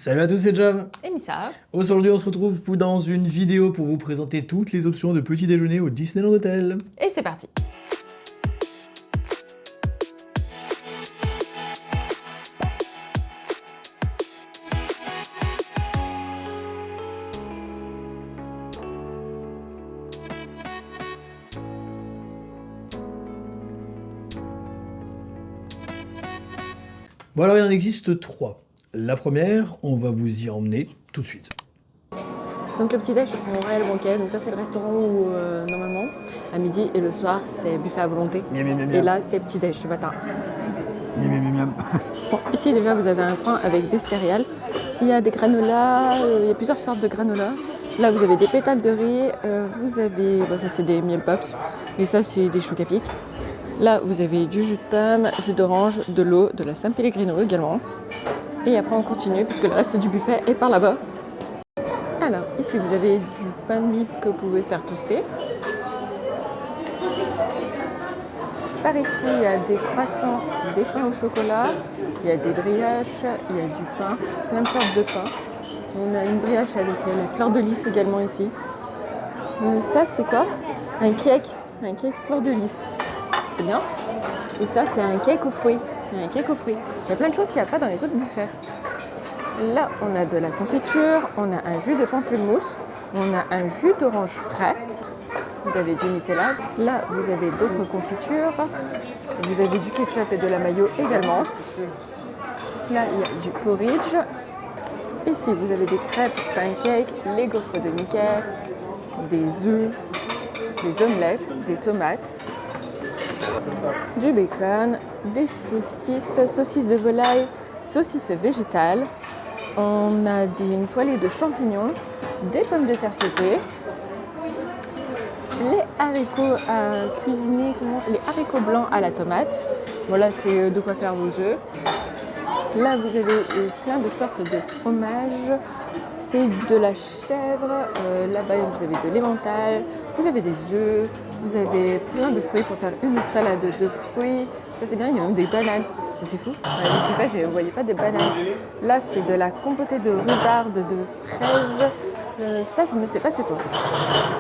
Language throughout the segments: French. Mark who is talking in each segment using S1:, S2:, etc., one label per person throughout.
S1: Salut à tous, c'est Jam.
S2: Et Missa.
S1: Aujourd'hui, on se retrouve dans une vidéo pour vous présenter toutes les options de petit déjeuner au Disneyland Hotel.
S2: Et c'est parti.
S1: Bon alors, il en existe trois. La première, on va vous y emmener tout de suite.
S2: Donc le petit déj au Royal Banquet, donc ça c'est le restaurant où normalement à midi et le soir c'est buffet à volonté.
S1: Miam, miam, miam,
S2: Et
S1: miam.
S2: là c'est petit déj ce matin.
S1: Miam, miam, miam, miam.
S2: Bon, ici déjà vous avez un coin avec des céréales. Il y a des granolas, il y a plusieurs sortes de granolas. Là vous avez des pétales de riz, vous avez, ça c'est des miel pops et ça c'est des choux à pic. Là vous avez du jus de pomme, jus d'orange, de l'eau, de la San Pellegrino également. Et après on continue puisque le reste du buffet est par là-bas. Alors ici vous avez du pain de mie que vous pouvez faire toaster. Par ici il y a des croissants, des pains au chocolat, il y a des brioches, il y a du pain, plein de sortes de pain. On a une brioche avec la fleur de lys également ici. Ça c'est quoi? Un cake fleur de lys. C'est bien. Et ça c'est un cake aux fruits. Il y a un cake aux fruits. Il y a plein de choses qu'il n'y a pas dans les autres buffets. Là, on a de la confiture, on a un jus de pamplemousse, on a un jus d'orange frais. Vous avez du Nutella. Là, vous avez d'autres confitures. Vous avez du ketchup et de la mayo également. Là, il y a du porridge. Ici, vous avez des crêpes, pancakes, les gaufres de Mickey, des œufs, des omelettes, des tomates, du bacon, des saucisses de volaille, saucisses végétales. On a une poêlée de champignons, des pommes de terre sautées, les haricots à cuisiner, les haricots blancs à la tomate. Voilà, c'est de quoi faire vos œufs. Là, vous avez plein de sortes de fromages. C'est de la chèvre. Là-bas, vous avez de l'emmental. Vous avez des œufs. Vous avez plein de fruits pour faire une salade de fruits. Ça, c'est bien, il y a même des bananes. Ça, c'est fou. Le buffet, je ne voyais pas de bananes. Là, c'est de la compotée de rhubarbe, de fraises. Ça, je ne sais pas c'est quoi.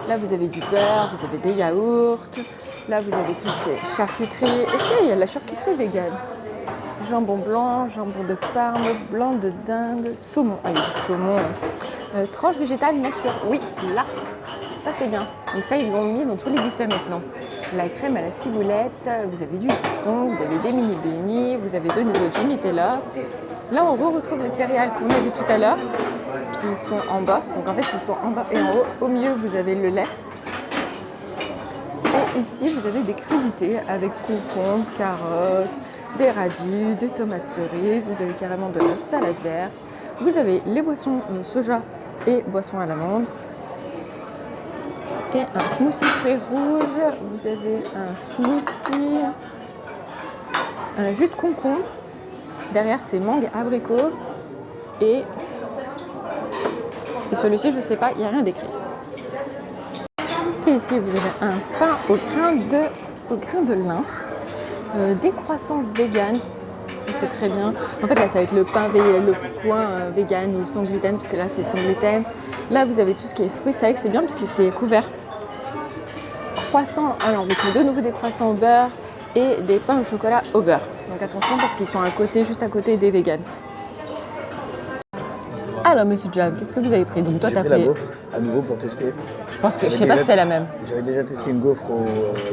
S2: Là, vous avez du beurre, vous avez des yaourts. Là, vous avez tout ce qui est charcuterie. Est-ce qu'il y a de la charcuterie végane? Jambon blanc, jambon de Parme, blanc de dinde, saumon. Ah, il y a du saumon. Tranche végétale nature. Oui, là. Ça, c'est bien. Donc ça, ils l'ont mis dans tous les buffets maintenant. La crème à la ciboulette, vous avez du citron, vous avez des mini beignets, vous avez de nouveau du Nutella. Là, on retrouve les céréales qu'on a vu tout à l'heure, qui sont en bas. Donc en fait, ils sont en bas et en haut. Au milieu, vous avez le lait. Et ici, vous avez des crudités avec concombres, carottes, des radis, des tomates cerises. Vous avez carrément de la salade verte. Vous avez les boissons soja et boissons à l'amande. Et un smoothie fruits rouges, vous avez un smoothie, un jus de concombre, derrière c'est mangue abricot et celui-ci je ne sais pas, il n'y a rien d'écrit. Et ici vous avez un pain au grain de lin, des croissants vegan, ça c'est très bien. En fait là ça va être le pain vegan ou sans gluten parce que là c'est sans gluten. Là vous avez tout ce qui est fruits secs, c'est bien parce que c'est couvert. Croissants, alors vous trouvez de nouveau des croissants au beurre et des pains au chocolat au beurre. Donc attention parce qu'ils sont juste à côté des véganes. Alors monsieur Jam, qu'est-ce que vous avez pris? Donc toi t'as
S1: pris
S2: pris
S1: la gaufre à nouveau pour tester.
S2: je sais pas si c'est la même.
S1: J'avais déjà testé une gaufre dans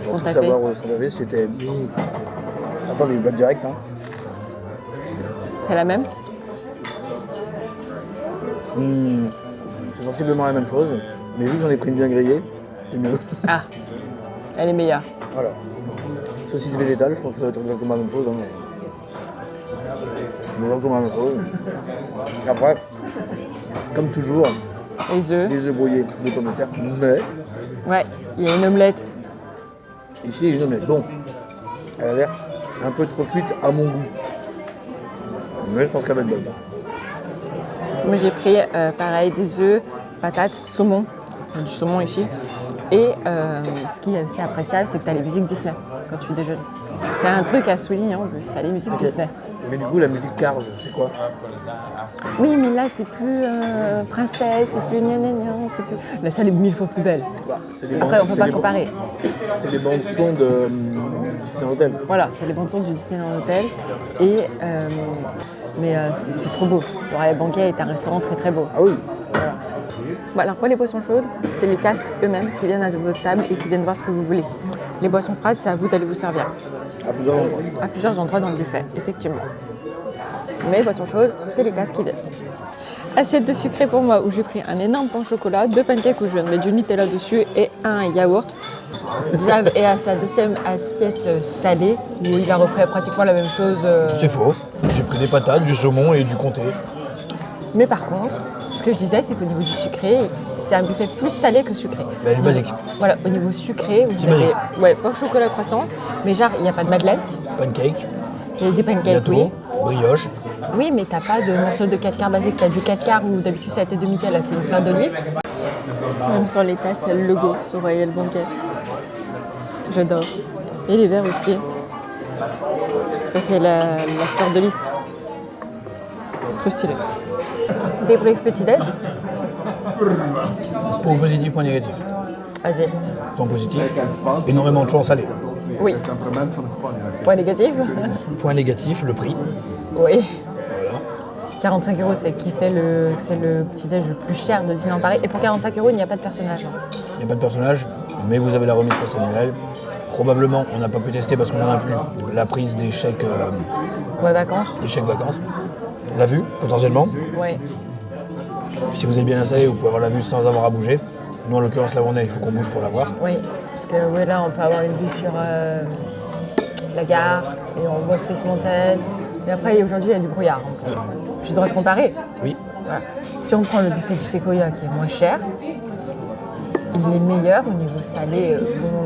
S1: Tout
S2: Santa
S1: savoir
S2: Fe.
S1: au Santa Fe. C'était... Attendez, pas direct. Hein.
S2: C'est la même?
S1: C'est sensiblement la même chose. Mais vu que j'en ai pris une bien grillée, c'est mieux.
S2: Ah, elle est meilleure.
S1: Voilà. Saucisse végétale, je pense que ça va être exactement la même chose. Hein. Exactement la même chose. Et après, comme toujours,
S2: Les œufs.
S1: des œufs brouillés, des pommes de terre, mais
S2: Ouais, il y a une omelette.
S1: ici il y a une omelette. Bon, elle a l'air un peu trop cuite à mon goût. Mais je pense qu'elle va être bonne.
S2: Moi j'ai pris pareil des œufs, patates, saumon. Il y a du saumon ici. Et ce qui est assez appréciable, c'est que tu as les musiques Disney quand tu déjeunes. C'est un truc à souligner en plus, tu as les musiques Disney.
S1: Mais du coup, la musique Cars, c'est quoi?
S2: Oui, mais là, c'est plus princesse, c'est plus gna gna gna, c'est plus... La salle est 1000 fois plus belle.
S1: C'est des
S2: Après, on
S1: bandes-
S2: peut
S1: c'est
S2: pas
S1: des
S2: comparer.
S1: C'est des bandes son de Disney Hotel.
S2: Voilà, c'est les bandes son du Disneyland Hotel. Et, mais c'est trop beau. Le Royal Banquet est un restaurant très très beau.
S1: Ah oui.
S2: Voilà. Bon, alors pour les boissons chaudes, c'est les castes eux-mêmes qui viennent à votre table et qui viennent voir ce que vous voulez. Les boissons froides, c'est à vous d'aller vous servir.
S1: À plusieurs endroits.
S2: À plusieurs endroits dans le buffet, effectivement. Mais boissons chaudes, c'est les castes qui viennent. Assiette de sucré pour moi, où j'ai pris un énorme pain au chocolat, 2 pancakes où je viens de mettre du Nutella dessus et un yaourt. Jav est à sa deuxième assiette salée, où il a repris pratiquement la même chose.
S3: C'est faux. J'ai pris des patates, du saumon et du comté.
S2: Mais par contre, ce que je disais, c'est qu'au niveau du sucré, c'est un buffet plus salé que sucré.
S3: Bah, du basique.
S2: Voilà, au niveau sucré, vous
S3: Du
S2: avez
S3: basique.
S2: pain au chocolat croissant, mais genre, il n'y a pas de madeleine,
S3: Pancake,
S2: il y a des pancakes,
S3: gâteau,
S2: oui.
S3: brioche.
S2: Oui, mais t'as pas de morceaux de 4 quarts basique, t'as du 4 quarts où d'habitude c'est la tête de Mickey, là c'est une fleur de lys. Même sur les tasses, il y a le logo sur Royal Banquet. J'adore. Et les verres aussi. Ça fait la fleur de lys. Trop stylé. Débrief petit-déj.
S3: Point positif, point négatif.
S2: Vas-y.
S3: Point positif, énormément de choix en salé.
S2: Oui. Point négatif.
S3: Point négatif, le prix.
S2: Oui.
S3: Voilà.
S2: 45 €, c'est le petit-déj le plus cher de Disneyland Paris. Et pour 45 €, il n'y a pas de personnage.
S3: Il n'y a pas de personnage, mais vous avez la remise passe annuelle. Probablement, on n'a pas pu tester parce qu'on n'en a plus. La prise des chèques
S2: Vacances.
S3: vacances. La vue, potentiellement.
S2: Oui.
S3: Si vous êtes bien installé, vous pouvez avoir la vue sans avoir à bouger. Nous, en l'occurrence, là où on est, il faut qu'on bouge pour la voir.
S2: Oui, parce que oui, là, on peut avoir une vue sur la gare et on voit Space Mountain. Et après, aujourd'hui, il y a du brouillard. J'ai le droit de comparer.
S3: Oui.
S2: Voilà. Si on prend le buffet du Sequoia qui est moins cher, il est meilleur au niveau salé.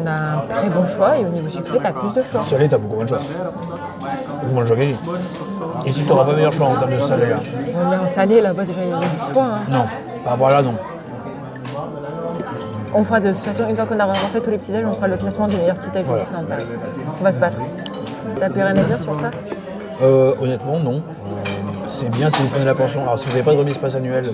S2: On a un très bon choix et au niveau sucré, tu as plus de choix.
S3: Salé, t'as beaucoup moins de choix. Beaucoup moins de choix qu'ici. Ici, tu n'auras pas meilleur choix en termes de salé. Là.
S2: Mais en salé, là-bas, déjà, il y a du choix. Hein.
S3: Non, par rapport à là, non.
S2: On fera de toute façon, une fois qu'on aura fait tous les petits déj, on fera le classement des meilleurs petits déj du Disneyland Paris. On va se battre. T'as plus rien à dire sur ça?
S3: Honnêtement, non. C'est bien si vous prenez la pension. Alors, si vous n'avez pas de remise passe annuelle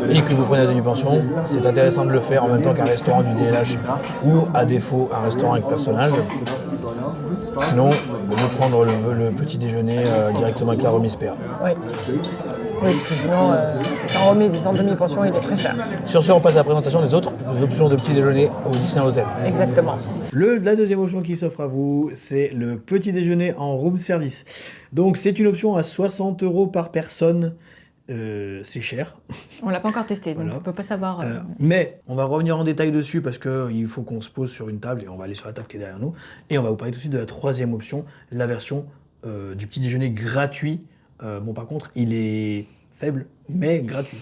S3: et que vous prenez la demi-pension, c'est intéressant de le faire en même temps qu'un restaurant du DLH ou, à défaut, un restaurant avec personnage. Sinon, vous pouvez prendre le petit déjeuner directement avec la remise PA.
S2: Oui. Oui, parce que sinon, sans remise et sans demi-pension, il est très cher.
S3: Sur ce, on passe à la présentation des autres options de petit déjeuner au Disneyland Hotel.
S2: Exactement.
S3: La deuxième option qui s'offre à vous, c'est le petit déjeuner en room service. Donc c'est une option à 60 € par personne. C'est cher.
S2: On l'a pas encore testé, donc
S3: Voilà.
S2: on peut pas savoir.
S3: Mais on va revenir en détail dessus parce qu'il faut qu'on se pose sur une table et on va aller sur la table qui est derrière nous. Et on va vous parler tout de suite de la troisième option, la version du petit déjeuner gratuit. Bon, par contre, il est faible, mais gratuit.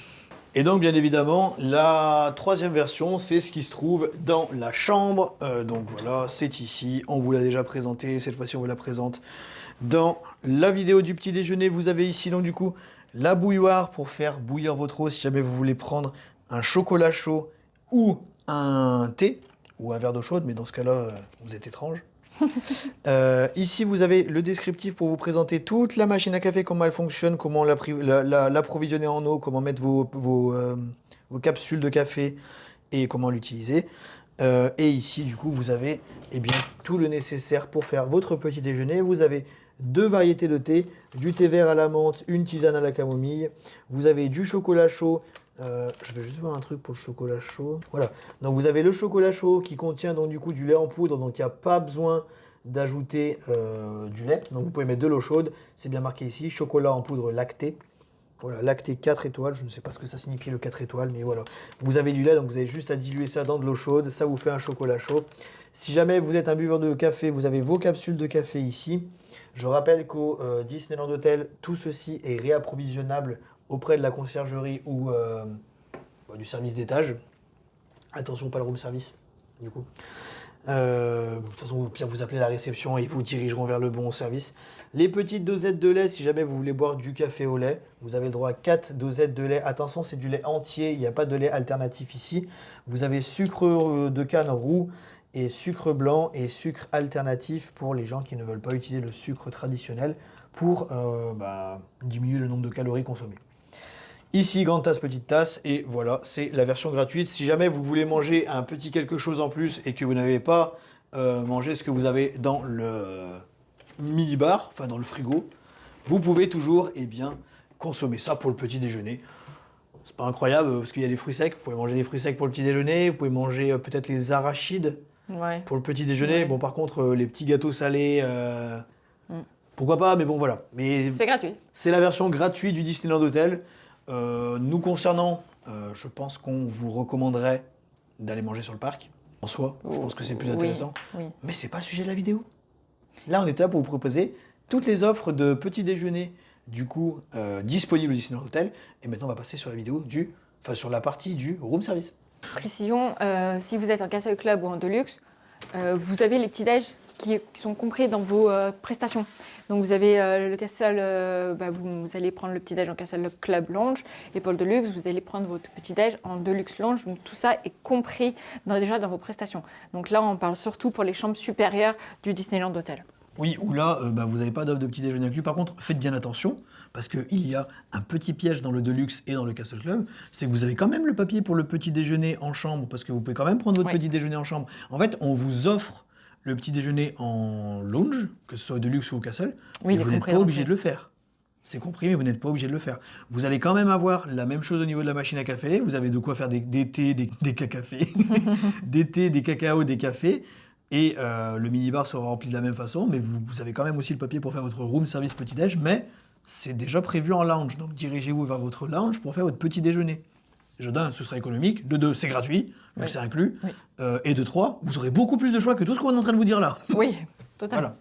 S3: Et donc, bien évidemment, la troisième version, c'est ce qui se trouve dans la chambre. Donc voilà, c'est ici. On vous l'a déjà présenté. Cette fois-ci, on vous la présente dans la vidéo du petit déjeuner. Vous avez ici, donc du coup, la bouilloire pour faire bouillir votre eau si jamais vous voulez prendre un chocolat chaud ou un thé ou un verre d'eau chaude. Mais dans ce cas-là, vous êtes étrange. Ici, vous avez le descriptif pour vous présenter toute la machine à café, comment elle fonctionne, comment l'approvisionner en eau, comment mettre vos capsules de café et comment l'utiliser. Et ici, du coup, vous avez tout le nécessaire pour faire votre petit déjeuner. Vous avez 2 variétés de thé, du thé vert à la menthe, une tisane à la camomille. Vous avez du chocolat chaud. Je vais juste voir un truc pour le chocolat chaud. Voilà. Donc vous avez le chocolat chaud qui contient donc du coup du lait en poudre, donc il n'y a pas besoin d'ajouter du lait. Donc vous pouvez mettre de l'eau chaude. C'est bien marqué ici, chocolat en poudre lacté. Voilà, lacté 4 étoiles. Je ne sais pas ce que ça signifie le 4 étoiles, mais voilà. Vous avez du lait, donc vous avez juste à diluer ça dans de l'eau chaude. Ça vous fait un chocolat chaud. Si jamais vous êtes un buveur de café, vous avez vos capsules de café ici. Je rappelle qu'au Disneyland Hotel, tout ceci est réapprovisionnable auprès de la conciergerie ou du service d'étage. Attention, pas le room service, du coup. De toute façon, au pire, vous appelez la réception et ils vous dirigeront vers le bon service. Les petites dosettes de lait, si jamais vous voulez boire du café au lait, vous avez le droit à 4 dosettes de lait. Attention, c'est du lait entier, il n'y a pas de lait alternatif ici. Vous avez sucre de canne roux et sucre blanc et sucre alternatif pour les gens qui ne veulent pas utiliser le sucre traditionnel pour diminuer le nombre de calories consommées. Ici, grande tasse, petite tasse, et voilà, c'est la version gratuite. Si jamais vous voulez manger un petit quelque chose en plus et que vous n'avez pas mangé ce que vous avez dans le mini-bar, enfin dans le frigo, vous pouvez toujours consommer ça pour le petit déjeuner. C'est pas incroyable parce qu'il y a des fruits secs, vous pouvez manger des fruits secs pour le petit déjeuner, vous pouvez manger peut-être les arachides pour le petit déjeuner.
S2: Ouais.
S3: Bon, par contre, les petits gâteaux salés, pourquoi pas, mais bon, voilà. Mais
S2: C'est gratuit.
S3: c'est la version gratuite du Disneyland Hotel. Nous concernant, je pense qu'on vous recommanderait d'aller manger sur le parc. En soi, je pense que c'est plus intéressant.
S2: Oui.
S3: Mais c'est pas le sujet de la vidéo. Là, on était là pour vous proposer toutes les offres de petit déjeuner du coup disponibles au Disneyland Hotel. Et maintenant, on va passer sur la vidéo sur la partie du room service.
S2: Précision, si vous êtes en Castle Club ou en Deluxe, vous avez les petits-déj qui sont compris dans vos prestations. Donc vous avez le Castle, vous allez prendre le petit-déj en Castle Club Lounge, et pour le Deluxe, vous allez prendre votre petit-déj en Deluxe Lounge. Donc tout ça est compris déjà dans vos prestations. Donc là, on parle surtout pour les chambres supérieures du Disneyland Hotel.
S3: Oui, ou là, vous n'avez pas d'offre de petit déjeuner inclus. Par contre, faites bien attention, parce qu'il y a un petit piège dans le Deluxe et dans le Castle Club, c'est que vous avez quand même le papier pour le petit déjeuner en chambre, parce que vous pouvez quand même prendre votre petit déjeuner en chambre. En fait, on vous offre le petit déjeuner en lounge, que ce soit au Deluxe ou au Castle, mais vous n'êtes pas obligé de le faire. C'est compris, mais vous n'êtes pas obligé de le faire. Vous allez quand même avoir la même chose au niveau de la machine à café. Vous avez de quoi faire des thés, des cacafés, des thés, des cacao, des cafés. Et le minibar sera rempli de la même façon, mais vous avez quand même aussi le papier pour faire votre room service petit-déj, mais c'est déjà prévu en lounge. Donc dirigez-vous vers votre lounge pour faire votre petit déjeuner. Déjà d'un, ce sera économique. De deux, c'est gratuit, donc c'est inclus.
S2: Oui.
S3: Et de trois, vous aurez beaucoup plus de choix que tout ce qu'on est en train de vous dire là.
S2: Oui, totalement.
S3: Voilà.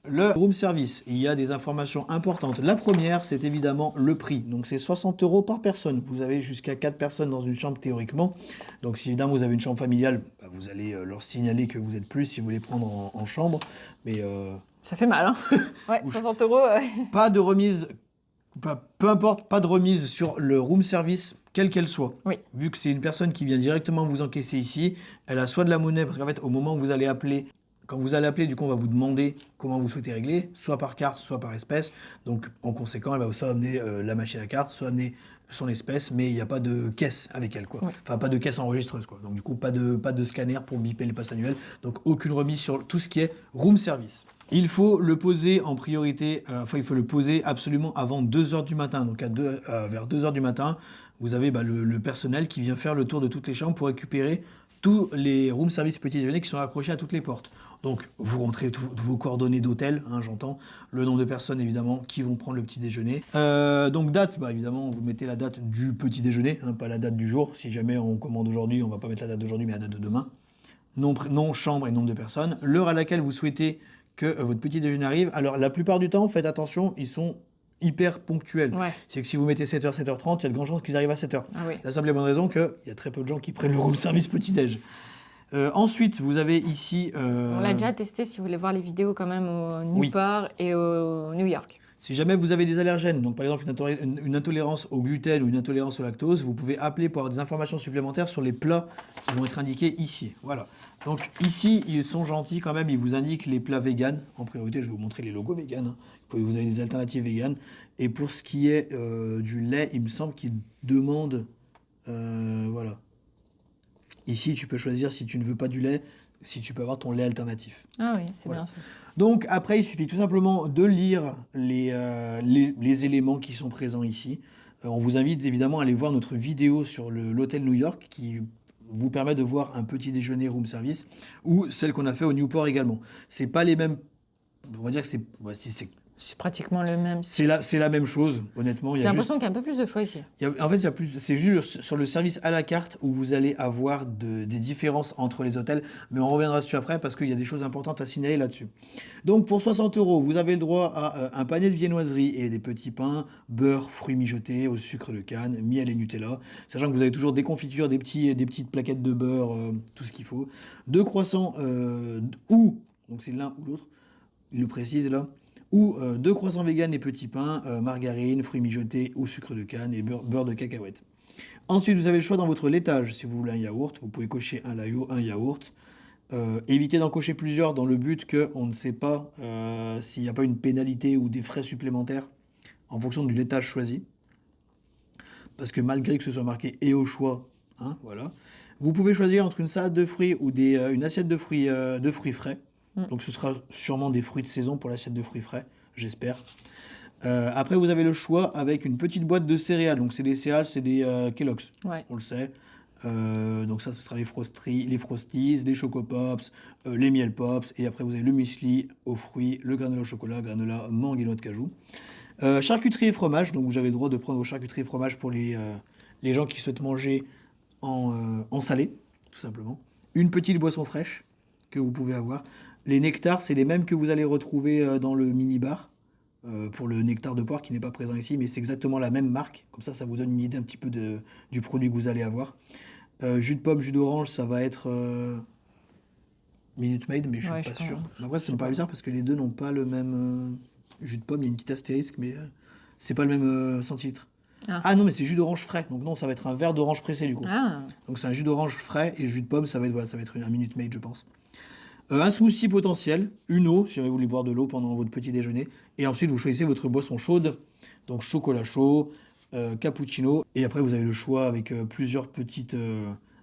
S3: Le room service, il y a des informations importantes. La première, c'est évidemment le prix. Donc c'est 60 € par personne. Vous avez jusqu'à 4 personnes dans une chambre théoriquement. Donc si évidemment vous avez une chambre familiale, vous allez leur signaler que vous êtes plus si vous voulez prendre en chambre. Mais
S2: ça fait mal, hein. Ouais, 60 €.
S3: Pas de remise, peu importe, pas de remise sur le room service, quelle qu'elle soit.
S2: Oui.
S3: Vu que c'est une personne qui vient directement vous encaisser ici, elle a soit de la monnaie, parce qu'en fait au moment où vous allez appeler, quand vous allez appeler, du coup, on va vous demander comment vous souhaitez régler, soit par carte, soit par espèce. Donc, en conséquent, elle va soit amener la machine à carte, soit amener son espèce, mais il n'y a pas de caisse avec elle, quoi.
S2: Oui.
S3: Enfin, pas de caisse enregistreuse, quoi. Donc, du coup, pas de scanner pour biper les passes annuelles. Donc, aucune remise sur tout ce qui est room service. Il faut le poser en priorité, il faut le poser absolument avant 2h du matin. Donc, vers 2h du matin, vous avez le personnel qui vient faire le tour de toutes les chambres pour récupérer tous les room service petit déjeuner qui sont accrochés à toutes les portes. Donc, vous rentrez vos coordonnées d'hôtel, j'entends, le nombre de personnes, évidemment, qui vont prendre le petit déjeuner. Donc, date, évidemment, vous mettez la date du petit déjeuner, pas la date du jour. Si jamais on commande aujourd'hui, on va pas mettre la date d'aujourd'hui, mais la date de demain. Nom, chambre et nombre de personnes. L'heure à laquelle vous souhaitez que votre petit déjeuner arrive. Alors, la plupart du temps, faites attention, ils sont hyper ponctuels.
S2: Ouais.
S3: C'est que si vous mettez 7h, 7h30, il y a de grandes chances qu'ils arrivent à 7h.
S2: Ah oui.
S3: La simple et bonne raison qu'il y a très peu de gens qui prennent le room service petit-déj. Ensuite, vous avez ici...
S2: On l'a déjà testé si vous voulez voir les vidéos quand même au Newport et au New York.
S3: Si jamais vous avez des allergènes, donc par exemple une intolérance au gluten ou une intolérance au lactose, vous pouvez appeler pour avoir des informations supplémentaires sur les plats qui vont être indiqués ici. Voilà. Donc ici, ils sont gentils quand même, ils vous indiquent les plats véganes. En priorité, je vais vous montrer les logos véganes. Vous avez des alternatives véganes. Et pour ce qui est du lait, il me semble qu'ils demandent... voilà. Ici, tu peux choisir si tu ne veux pas du lait, si tu peux avoir ton lait alternatif.
S2: Ah oui, c'est bien ça.
S3: Donc après, il suffit tout simplement de lire les éléments qui sont présents ici. On vous invite évidemment à aller voir notre vidéo sur l'hôtel New York qui vous permet de voir un petit déjeuner room service ou celle qu'on a fait au Newport également. C'est pas les mêmes. On va dire que
S2: C'est pratiquement le même.
S3: c'est la même chose, honnêtement.
S2: J'ai l'impression qu'il y a un peu plus de choix ici.
S3: En fait, c'est juste sur le service à la carte où vous allez avoir des différences entre les hôtels, mais on reviendra dessus après parce qu'il y a des choses importantes à signaler là-dessus. Donc pour 60 €, vous avez le droit à un panier de viennoiserie et des petits pains, beurre, fruits mijotés, au sucre de canne, miel et Nutella, sachant que vous avez toujours des confitures, des petites plaquettes de beurre, tout ce qu'il faut. 2 croissants donc c'est l'un ou l'autre, il le précise là, ou 2 croissants vegan et petits pains, margarine, fruits mijotés ou sucre de canne et beurre de cacahuète. Ensuite, vous avez le choix dans votre laitage. Si vous voulez un yaourt, vous pouvez cocher un yaourt. Évitez d'en cocher plusieurs dans le but qu'on ne sait pas s'il n'y a pas une pénalité ou des frais supplémentaires en fonction du laitage choisi. Parce que malgré que ce soit marqué et au choix, hein, voilà. Vous pouvez choisir entre une salade de fruits ou une assiette de fruits frais. Donc ce sera sûrement des fruits de saison pour l'assiette de fruits frais, j'espère. Après, vous avez le choix avec une petite boîte de céréales. Donc c'est des céréales, c'est des Kellogg's,
S2: Ouais.
S3: on le sait. Donc ça, ce sera les Frosties, les Choco Pops, les Miel Pops. Et après, vous avez le muesli aux fruits, le granola au chocolat, granola, mangue et noix de cajou. Charcuterie et fromage, donc vous avez le droit de prendre vos charcuteries et fromages pour les gens qui souhaitent manger en salé, tout simplement. Une petite boisson fraîche que vous pouvez avoir. Les nectars, c'est les mêmes que vous allez retrouver dans le mini-bar, pour le nectar de poire qui n'est pas présent ici, mais c'est exactement la même marque. Comme ça vous donne une idée un petit peu du produit que vous allez avoir. Jus de pomme, jus d'orange, ça va être Minute Maid, mais je suis
S2: Ouais,
S3: pas
S2: je
S3: sûr.
S2: pense.
S3: Après, ça me paraît bizarre parce que les deux n'ont pas le même jus de pomme. Il y a une petite astérisque, mais c'est pas le même centilitre. Ah non, mais c'est jus d'orange frais. Donc non, ça va être un verre d'orange pressé du coup.
S2: Ah,
S3: Donc c'est un jus d'orange frais et jus de pomme, ça va être un Minute Maid, je pense. Un smoothie potentiel, une eau, si vous voulez boire de l'eau pendant votre petit déjeuner. Et ensuite, vous choisissez votre boisson chaude. Donc chocolat chaud, cappuccino. Et après, vous avez le choix avec plusieurs petites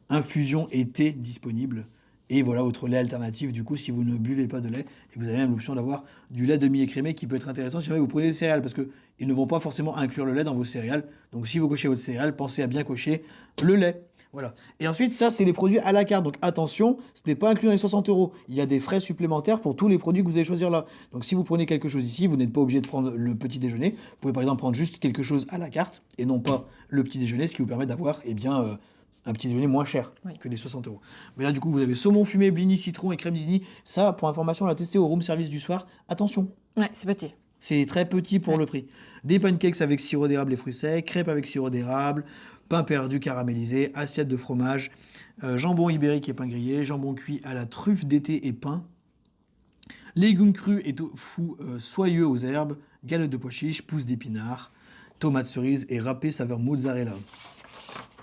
S3: infusions et thés disponibles. Et voilà votre lait alternatif, du coup, si vous ne buvez pas de lait. Et vous avez même l'option d'avoir du lait demi-écrémé qui peut être intéressant si jamais vous prenez des céréales. Parce qu'ils ne vont pas forcément inclure le lait dans vos céréales. Donc si vous cochez votre céréale, pensez à bien cocher le lait. Voilà. Et ensuite, ça, c'est les produits à la carte. Donc attention, ce n'est pas inclus dans les 60 euros. Il y a des frais supplémentaires pour tous les produits que vous allez choisir là. Donc si vous prenez quelque chose ici, vous n'êtes pas obligé de prendre le petit déjeuner. Vous pouvez par exemple prendre juste quelque chose à la carte et non pas le petit déjeuner, ce qui vous permet d'avoir un petit déjeuner moins cher que les 60 euros. Mais là, du coup, vous avez saumon fumé, blini, citron et crème Disney. Ça, pour information, on l'a testé au room service du soir. Attention,
S2: ouais, c'est petit.
S3: c'est très petit pour le prix. Des pancakes avec sirop d'érable et fruits secs, crêpes avec sirop d'érable, pain perdu caramélisé, assiette de fromage, jambon ibérique et pain grillé, jambon cuit à la truffe d'été et pain, légumes crus et tofu soyeux aux herbes, galette de pois chiches, pousses d'épinards, tomates cerises et râpé saveur mozzarella.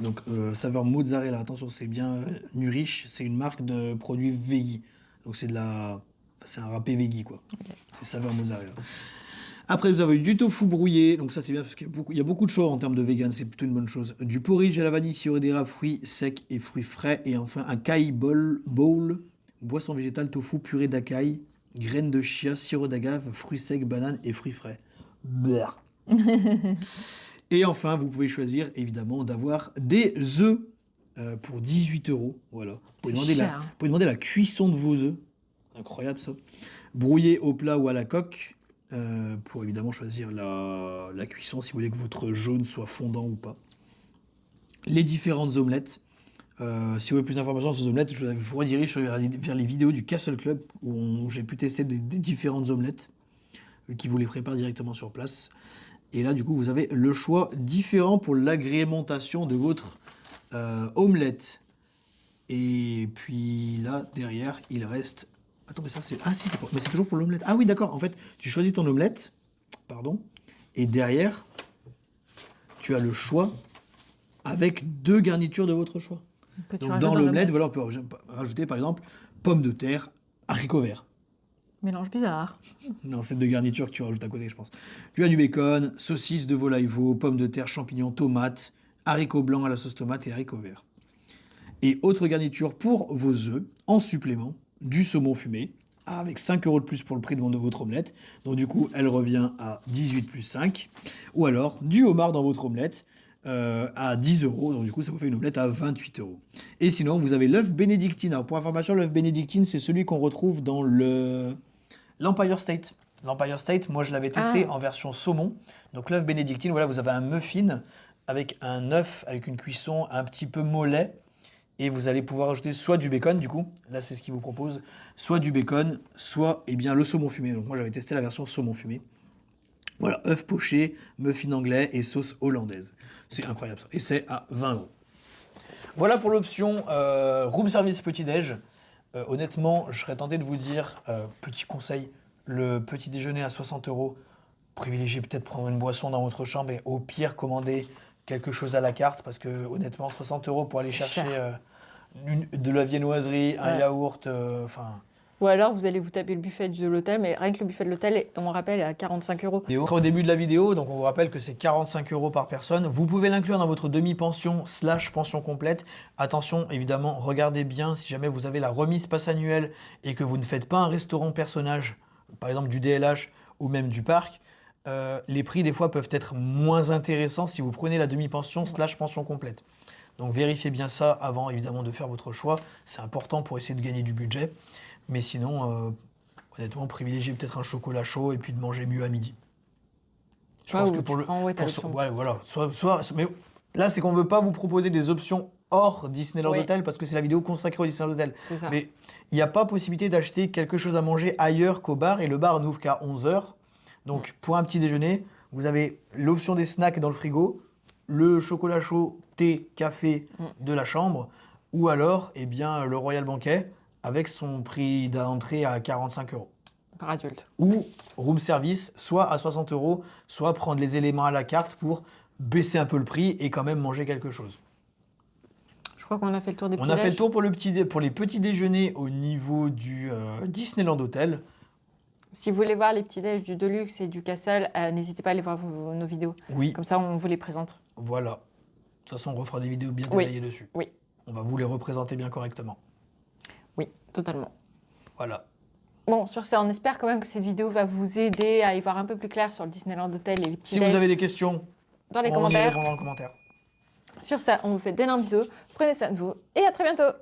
S3: Donc saveur mozzarella, attention, c'est bien Nurish, c'est une marque de produits veggie. Donc c'est un râpé veggie quoi.
S2: Ok.
S3: C'est saveur mozzarella. Après, vous avez du tofu brouillé, donc ça c'est bien parce qu'il y a beaucoup de choix en termes de vegan, c'est plutôt une bonne chose. Du porridge à la vanille, sirop d'érable, fruits secs et fruits frais. Et enfin, un kai bowl, boisson végétale, tofu, purée d'acaille, graines de chia, sirop d'agave, fruits secs, bananes et fruits frais. Blech. Et enfin, vous pouvez choisir évidemment d'avoir des œufs pour 18 euros. Voilà. Vous pouvez demander la cuisson de vos œufs. Incroyable ça. Brouillés au plat ou à la coque. Pour évidemment choisir la cuisson si vous voulez que votre jaune soit fondant ou pas. Les différentes omelettes. Si vous voulez plus d'informations sur ces omelettes, je vous redirige vers les vidéos du Castle Club où j'ai pu tester des différentes omelettes qui vous les préparent directement sur place. Et là, du coup, vous avez le choix différent pour l'agrémentation de votre omelette. Et puis là, derrière, il reste... Attends, mais ça c'est... Ah si, mais c'est toujours pour l'omelette. Ah oui, d'accord. En fait, tu choisis ton omelette, pardon, et derrière, tu as le choix avec deux garnitures de votre choix. Donc dans l'omelette, voilà, on peut rajouter par exemple pommes de terre, haricots verts.
S2: Mélange bizarre.
S3: Non, c'est deux garnitures que tu rajoutes à côté, je pense. Tu as du bacon, saucisse de volaille veau, pommes de terre, champignons, tomates, haricots blancs à la sauce tomate et haricots verts. Et autre garniture pour vos œufs, en supplément, du saumon fumé, avec 5 euros de plus pour le prix de votre omelette. Donc du coup, elle revient à 18 plus 5. Ou alors, du homard dans votre omelette à 10 euros. Donc du coup, ça vous fait une omelette à 28 euros. Et sinon, vous avez l'œuf bénédictine. Alors pour information, l'œuf bénédictine, c'est celui qu'on retrouve dans l'Empire State. L'Empire State, moi je l'avais testé en version saumon. Donc l'œuf bénédictine, voilà, vous avez un muffin avec un œuf, avec une cuisson un petit peu mollet. Et vous allez pouvoir ajouter soit du bacon, du coup, là c'est ce qu'il vous propose, soit du bacon, soit le saumon fumé. Donc moi j'avais testé la version saumon fumé. Voilà, œuf poché, muffin anglais et sauce hollandaise. C'est incroyable ça. Et c'est à 20 euros. Voilà pour l'option room service petit-déj. Honnêtement, je serais tenté de vous dire, petit conseil, le petit déjeuner à 60 euros, privilégiez peut-être prendre une boisson dans votre chambre et au pire commander quelque chose à la carte parce que honnêtement 60 euros pour aller chercher de la viennoiserie, un
S2: Ouais.
S3: yaourt, enfin...
S2: Ou alors vous allez vous taper le buffet de l'hôtel, mais rien que le buffet de l'hôtel, on rappelle, est à 45 €.
S3: Au début de la vidéo, donc on vous rappelle que c'est 45 € par personne. Vous pouvez l'inclure dans votre demi-pension / pension complète. Attention, évidemment, regardez bien si jamais vous avez la remise passe annuelle et que vous ne faites pas un restaurant personnage, par exemple du DLH ou même du parc, les prix des fois peuvent être moins intéressants si vous prenez la demi-pension / pension complète. Donc vérifiez bien ça avant évidemment de faire votre choix. C'est important pour essayer de gagner du budget. Mais sinon, honnêtement, privilégiez peut-être un chocolat chaud et puis de manger mieux à midi. Je pense que pour le.
S2: t'as
S3: Pour
S2: l'option.
S3: ouais, voilà. Mais là, c'est qu'on ne veut pas vous proposer des options hors Disneyland
S2: Oui.
S3: Hotel parce que c'est la vidéo consacrée au Disneyland Hotel.
S2: C'est ça.
S3: Mais il n'y a pas possibilité d'acheter quelque chose à manger ailleurs qu'au bar et le bar n'ouvre qu'à 11h. Donc, pour un petit déjeuner, vous avez l'option des snacks dans le frigo, le chocolat chaud, thé, café de la chambre, ou alors, eh bien, le Royal Banquet avec son prix d'entrée à 45 €.
S2: Par adulte.
S3: Ou room service, soit à 60 €, soit prendre les éléments à la carte pour baisser un peu le prix et quand même manger quelque chose.
S2: Je crois qu'on a fait le tour des petits
S3: On a fait le tour pour les petits déjeuners au niveau du Disneyland Hotel.
S2: Si vous voulez voir les petits déj du Deluxe et du Castle, n'hésitez pas à aller voir nos vidéos.
S3: Oui,
S2: Comme ça, on vous les présente.
S3: voilà. De toute façon, on refera des vidéos bien
S2: Oui.
S3: détaillées dessus.
S2: Oui,
S3: On va vous les représenter bien correctement.
S2: oui, totalement.
S3: Voilà.
S2: Bon, sur ce, on espère quand même que cette vidéo va vous aider à y voir un peu plus clair sur le Disneyland Hotel et les petits
S3: Si vous avez des questions,
S2: dans les
S3: on y
S2: commentaires.
S3: répond dans le commentaire.
S2: Sur ça, on vous fait d'énormes bisous. Prenez soin de vous et à très bientôt.